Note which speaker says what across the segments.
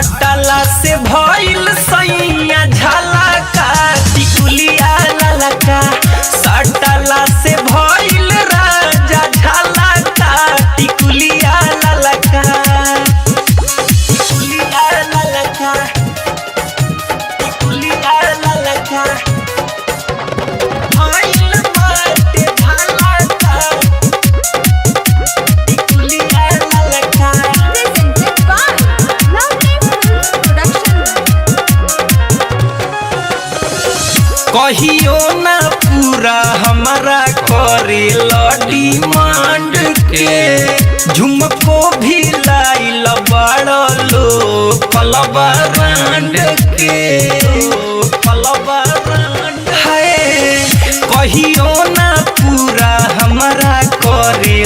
Speaker 1: सटला से भइल सैया झलका टिकुलिया ललका सटला से भइल राजा झलका टिकुलिया ललका टिकुलिया ललका टिकुलिया ललका भइल बाटे झलका टिकुलिया ललका कहियो ना पूरा हमारा करे डिमांड के झुमको भी लाइल बड़ लो पलवा रांड के पलवा रांड है कहियो ना पूरा हमारा करे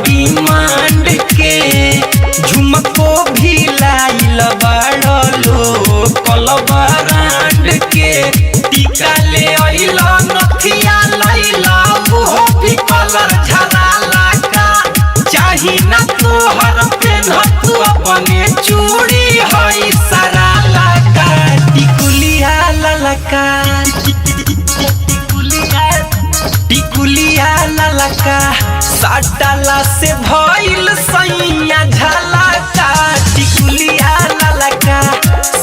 Speaker 1: डिमांड के झुमको भी लाइल बड़ लो पलवा रांड के टीका ले आइला नथिया लैला मुहो भी कलर झराला का चाही ना तोहर पेन्ह तू अपने चूड़ी हई सराला का टिकुलिया ललका टिकुलिया ललका सटला से भइल सैया झलका टिकुलिया ललका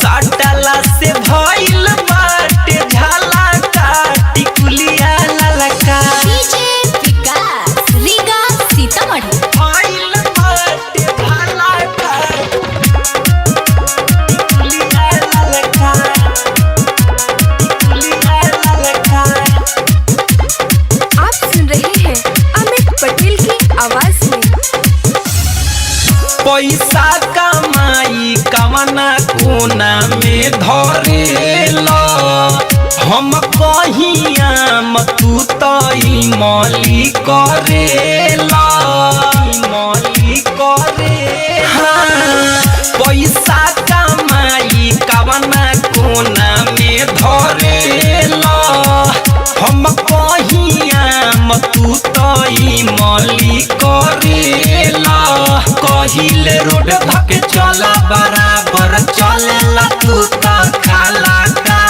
Speaker 1: सटला से भइल बाटे झलका टिकुलिया ललका भइल बाटे झलका टिकुलिया ललका टिकुलिया ललका।
Speaker 2: आप सुन रहे हैं अमित पटेल की आवाज में।
Speaker 1: पैसा कमाई कवना कोना में धरेला हम कहियाम तू तई मौली करेला मौली करे हाँ पैसा कमाई कवना कोना में धरेला हम कहियाम तू तई मौली करेला कहिले रोड धके चला बराबर चलेला तू त खाला का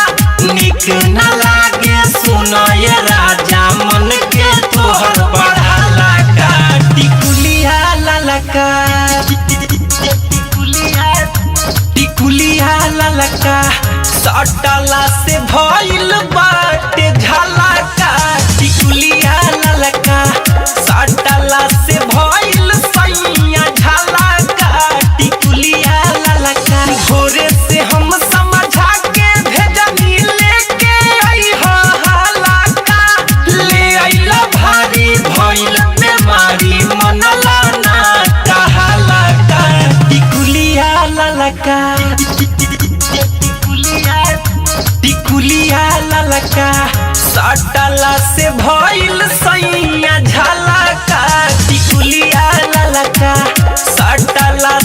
Speaker 1: निक न लागे सुनय राजा मन के तोहर बढ़ाला का टिकुलिया ललका टिकुलिया ललका सटला से भइल बाटे झलका टिकुलिया ललका सटला से भइल सैया झलका टिकुलिया ललका भोरे से हम समझा के भेजनी लेके अइहा हलका ले अइला भारी भइल बेमारी मनला ना कहलका टिकुलिया ललका टिकुलिया ललका सटला से भइल सैया झलका टिकुलिया ललका सटला